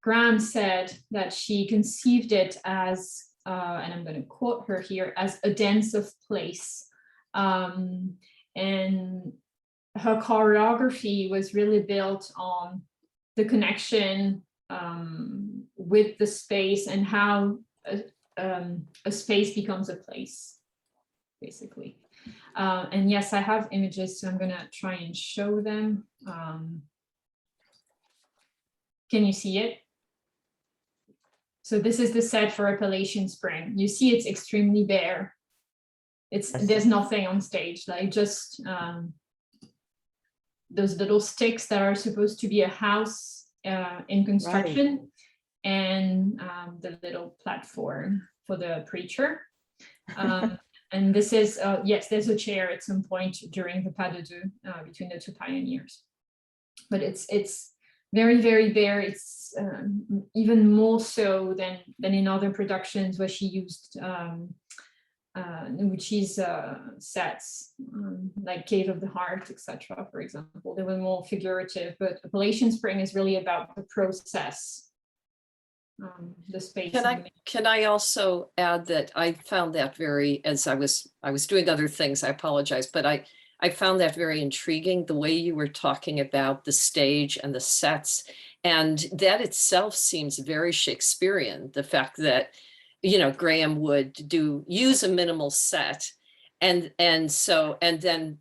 Graham said that she conceived it as, and I'm going to quote her here, as a dance of place, and her choreography was really built on the connection with the space and how a space becomes a place, basically. And yes, I have images, so I'm going to try and show them. Can you see it? So this is the set for Appalachian Spring. You see it's extremely bare. There's nothing on stage, like just those little sticks that are supposed to be a house in construction, right, and the little platform for the preacher. And this is, yes, there's a chair at some point during the pas de deux between the two pioneers. But it's very, very bare. It's even more so than in other productions where she used which is sets like Cave of the Heart, etc. For example, they were more figurative, but Appalachian Spring is really about the process. The space. Can I also add that I found that very, as I was doing other things, I apologize, but I found that very intriguing, the way you were talking about the stage and the sets, and that itself seems very Shakespearean. The fact that, you know, Graham would use a minimal set and then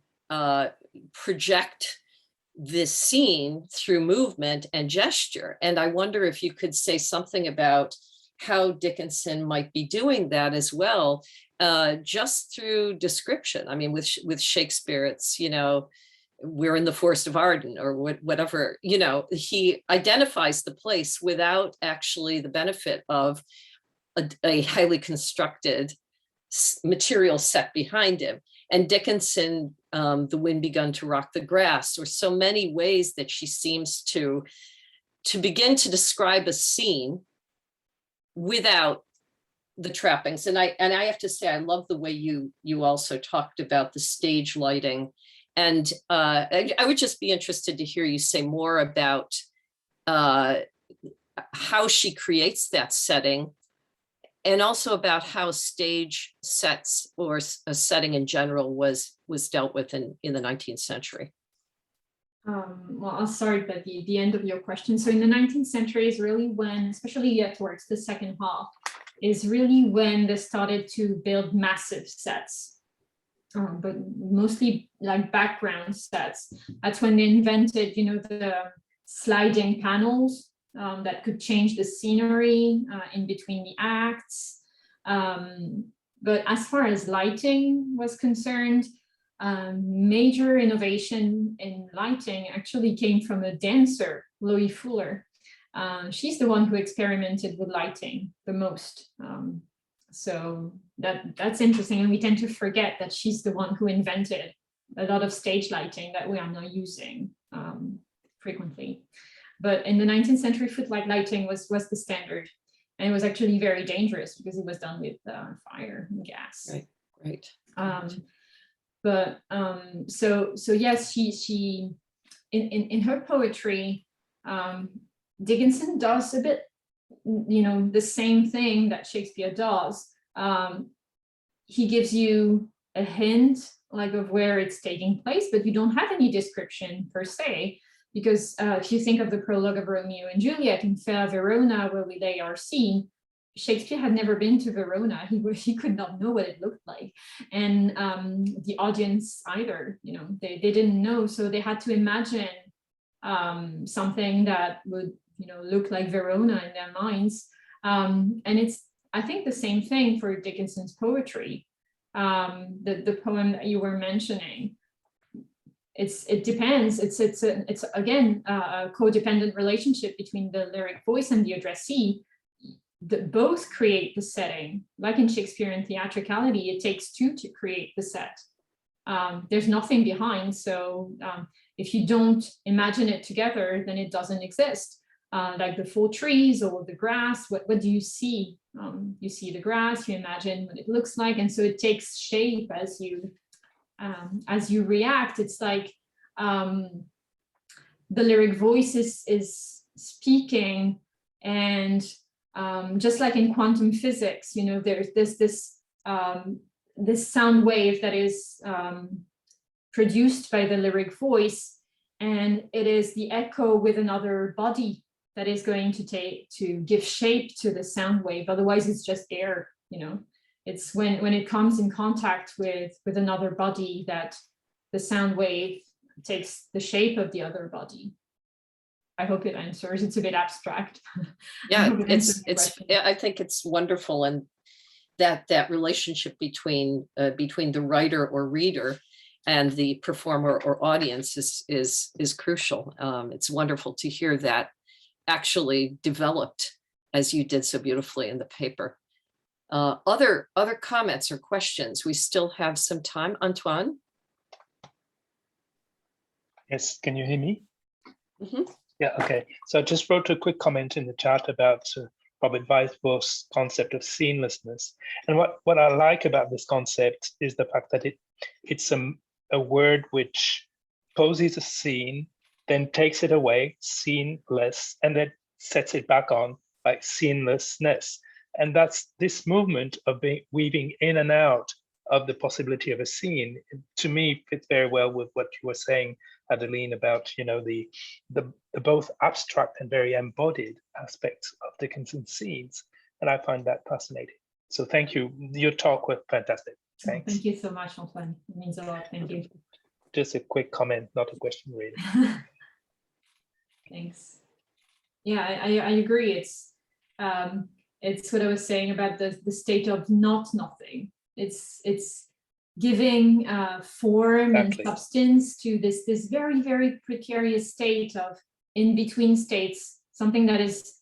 project this scene through movement and gesture. And I wonder if you could say something about how Dickinson might be doing that as well, just through description. I mean, with Shakespeare, it's, you know, we're in the Forest of Arden or whatever, you know, he identifies the place without actually the benefit of a highly constructed material set behind him. And Dickinson the wind begun to rock the grass, or so many ways that she seems to begin to describe a scene without the trappings. And I have to say, I love the way you also talked about the stage lighting. And I would just be interested to hear you say more about how she creates that setting, and also about how stage sets or a setting in general was dealt with in the 19th century. Well, I'll start at the end of your question. So in the 19th century is really when, especially towards the second half, is really when they started to build massive sets, but mostly like background sets. That's when they invented, the sliding panels that could change the scenery in between the acts. But as far as lighting was concerned, major innovation in lighting actually came from a dancer, Loie Fuller. She's the one who experimented with lighting the most. So that's interesting, and we tend to forget that she's the one who invented a lot of stage lighting that we are now using frequently. But in the 19th century, footlight lighting was the standard, and it was actually very dangerous because it was done with fire and gas. Right. But so yes, she in her poetry, Dickinson does a bit, the same thing that Shakespeare does. He gives you a hint like of where it's taking place, but you don't have any description per se, because if you think of the prologue of Romeo and Juliet in fair Verona, where they are seen, Shakespeare had never been to Verona. He could not know what it looked like, and the audience either. They didn't know, so they had to imagine something that would look like Verona in their minds. And it's, I think, the same thing for Dickinson's poetry. The poem that you were mentioning, it depends. It's again a codependent relationship between the lyric voice and the addressee. Both create the setting. Like in Shakespearean theatricality, it takes two to create the set. There's nothing behind, so if you don't imagine it together, then it doesn't exist. Like the full trees or the grass, what do you see? You see the grass, you imagine what it looks like, and so it takes shape as you react. It's like the lyric voice is speaking, and just like in quantum physics, there's this sound wave that is produced by the lyric voice, and it is the echo with another body that is going to give shape to the sound wave. Otherwise, it's just air. It's when it comes in contact with another body that the sound wave takes the shape of the other body. I hope it answers. It's a bit abstract. Yeah, I think it's wonderful, and that relationship between the writer or reader and the performer or audience is crucial. It's wonderful to hear that actually developed as you did so beautifully in the paper. Other comments or questions? We still have some time. Antoine? Yes, can you hear me? Mm-hmm. Yeah, okay. So I just wrote a quick comment in the chat about Robert Weisbach's concept of seamlessness. And what I like about this concept is the fact that it's a word which poses a scene, then takes it away, seamless, and then sets it back on, like seamlessness. And that's this movement of weaving in and out of the possibility of a scene, to me, fits very well with what you were saying, Adeline, about the both abstract and very embodied aspects of Dickinson's scenes, and I find that fascinating. So thank you. Your talk was fantastic. Thanks. Thank you so much, Antoine. It means a lot. Thank you. Just a quick comment, not a question, really. Thanks. Yeah, I agree. It's what I was saying about the state of nothing. It's giving form and substance to this very, very precarious state of in-between states, something that is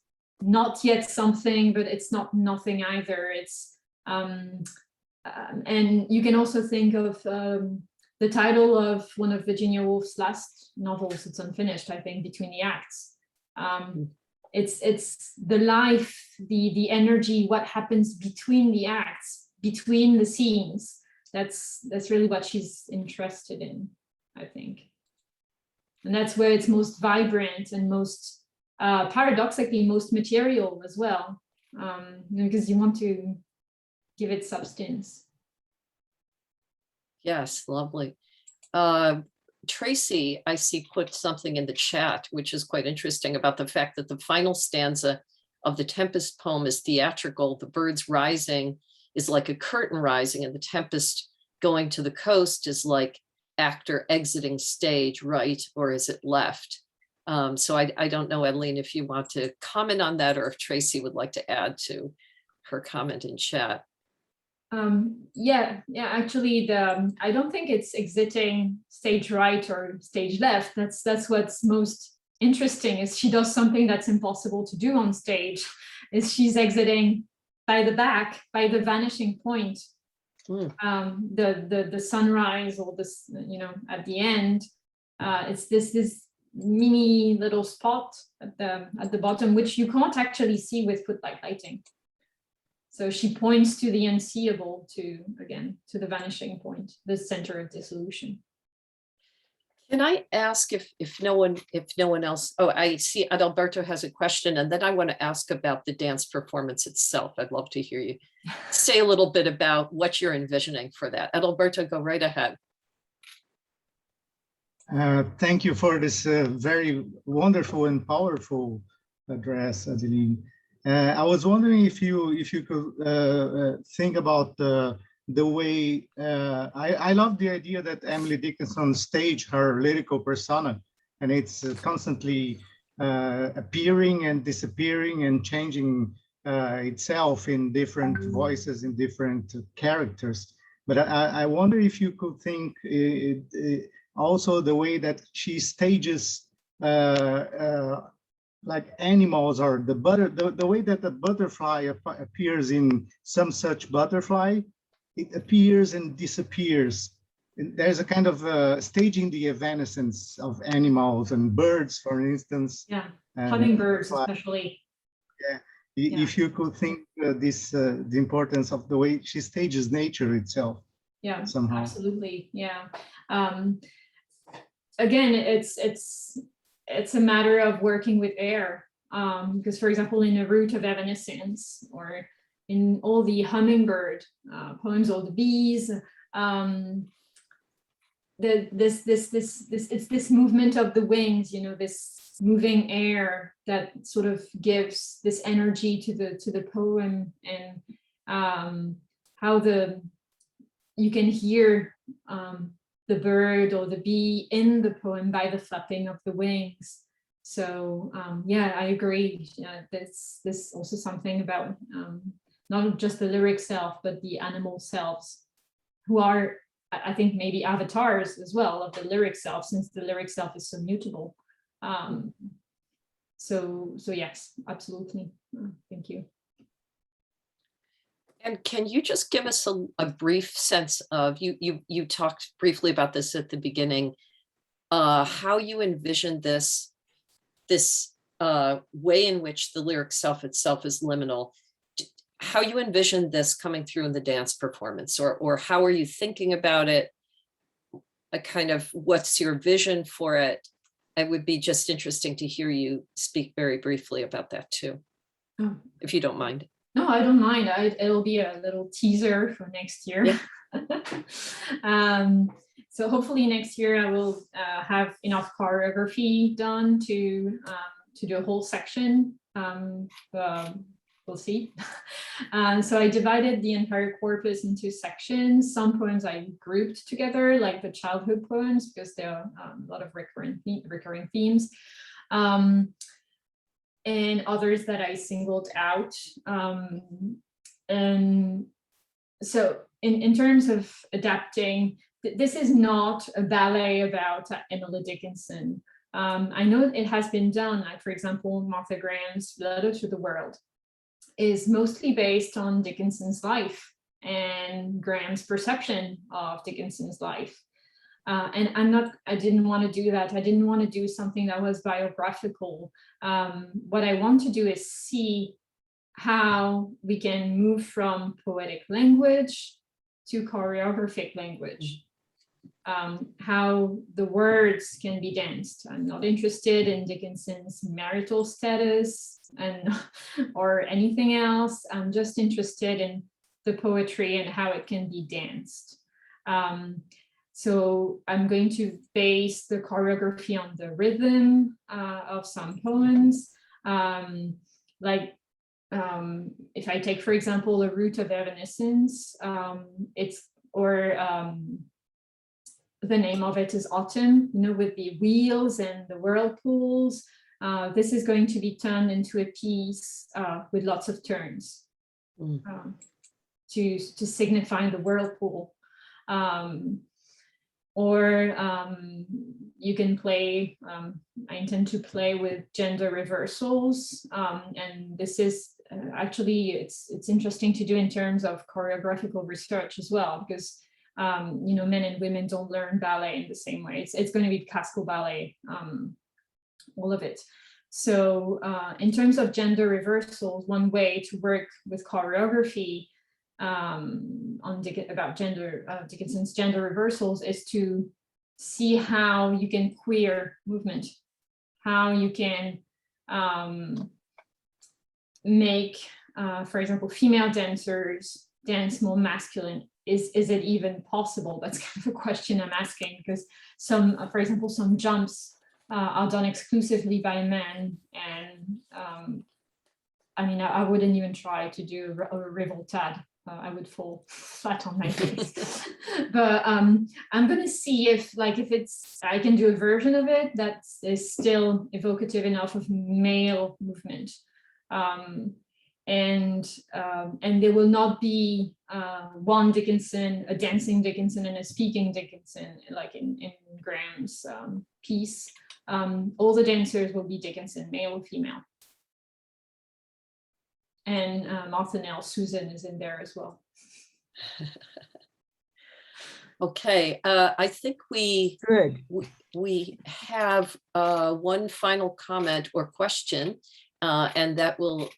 not yet something, but it's not nothing either. It's and you can also think of the the title of one of Virginia Woolf's last novels. It's unfinished, I think, Between the Acts. It's the life, the energy, what happens between the acts, between the scenes. That's really what she's interested in, I think. And that's where it's most vibrant and most, paradoxically, most material as well, because you want to give it substance. Yes, lovely. Tracy, I see, put something in the chat, which is quite interesting, about the fact that the final stanza of the Tempest poem is theatrical. The birds rising is like a curtain rising, and the tempest going to the coast is like actor exiting stage, right? Or is it left? So I don't know, Adeline, if you want to comment on that, or if Tracy would like to add to her comment in chat. Yeah, actually, I don't think it's exiting stage right or stage left. That's what's most interesting, is she does something that's impossible to do on stage, is she's exiting by the back, by the vanishing point. The sunrise, or this, at the end, it's this mini little spot at the bottom, which you can't actually see with footlight lighting. So she points to the unseeable, to the vanishing point, the center of dissolution. Can I ask if no one else? Oh, I see Adalberto has a question, and then I want to ask about the dance performance itself. I'd love to hear you say a little bit about what you're envisioning for that. Adalberto, go right ahead. Thank you for this very wonderful and powerful address, Adeline. I was wondering if you could think about the way, I love the idea that Emily Dickinson staged her lyrical persona, and it's constantly appearing and disappearing and changing itself in different voices, in different characters. But I wonder if you could think also the way that she stages like animals, or the way that the butterfly appears in Some Such Butterfly. It appears and disappears. And there's a kind of staging the evanescence of animals and birds, for instance. Yeah, hummingbirds especially. Yeah, if you could think the importance of the way she stages nature itself. Yeah, somehow. Absolutely. Yeah. Again, it's a matter of working with air, because, for example, in A Root of Evanescence, or in all the hummingbird poems, or the bees, it's this movement of the wings, this moving air that sort of gives this energy to the poem, and how you can hear the bird or the bee in the poem by the flapping of the wings. So yeah, I agree. There's also something about not just the lyric self, but the animal selves, who are, I think, maybe avatars as well of the lyric self, since the lyric self is so mutable. So yes, absolutely. Thank you. And can you just give us a brief sense of, you talked briefly about this at the beginning, how you envision this way in which the lyric self itself is liminal, how you envision this coming through in the dance performance, or how are you thinking about it? A kind of, what's your vision for it? It would be just interesting to hear you speak very briefly about that too, if you don't mind. No, I don't mind. It'll be a little teaser for next year. Yeah. So hopefully next year I will have enough choreography done to do a whole section. We'll see. So I divided the entire corpus into sections. Some poems I grouped together, like the childhood poems, because there are a lot of recurring themes. And others that I singled out. And so in terms of adapting, this is not a ballet about Emily Dickinson. I know it has been done, like, for example, Martha Graham's Letter to the World is mostly based on Dickinson's life and Graham's perception of Dickinson's life. And I didn't want to do that. I didn't want to do something that was biographical. What I want to do is see how we can move from poetic language to choreographic language. How the words can be danced. I'm not interested in Dickinson's marital status or anything else. I'm just interested in the poetry and how it can be danced. So I'm going to base the choreography on the rhythm of some poems. If I take, for example, the root of evanescence, the name of it is Autumn, with the wheels and the whirlpools. This is going to be turned into a piece with lots of turns to signify the whirlpool. You can play, I intend to play with gender reversals. And this is actually, it's interesting to do in terms of choreographical research as well, because men and women don't learn ballet in the same way. It's going to be classical ballet, all of it. So in terms of gender reversals, one way to work with choreography about Dickinson's gender reversals is to see how you can queer movement, how you can make, for example, female dancers dance more masculine. Is it even possible? That's kind of a question I'm asking, because for example, some jumps are done exclusively by men, and I wouldn't even try to do a revoltade. I would fall flat on my face. But I'm gonna see if I can do a version of it that is still evocative enough of male movement. And there will not be one Dickinson, a dancing Dickinson and a speaking Dickinson, like in Graham's piece. All the dancers will be Dickinson, male or female. And Martha Susan is in there as well. Okay, I think we have one final comment or question, and that will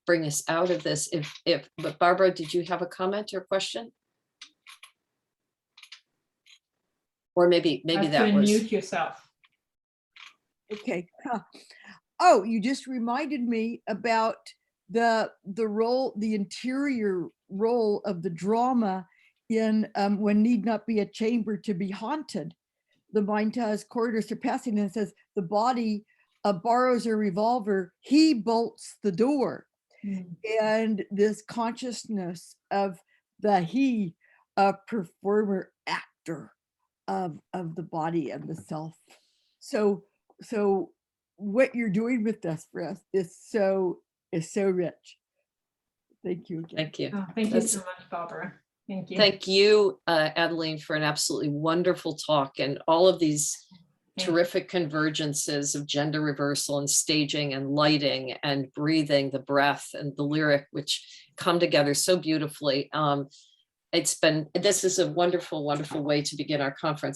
bring us out of this. But Barbara, did you have a comment or question? Or maybe that was. Unmute yourself. Okay. Oh, you just reminded me about the role, the interior role of the drama in when need not be a chamber to be haunted. The mind has corridors surpassing, and it says the body borrows a revolver, he bolts the door. And this consciousness of the he, performer, actor of the body and the self. So what you're doing with this for us is so rich. Thank you again. Thank you. Oh, thank you so much, Barbara. Thank you. Thank you, Adeline, for an absolutely wonderful talk, and all of these terrific convergences of gender reversal and staging and lighting and breathing, the breath and the lyric, which come together so beautifully. This is a wonderful, wonderful way to begin our conference.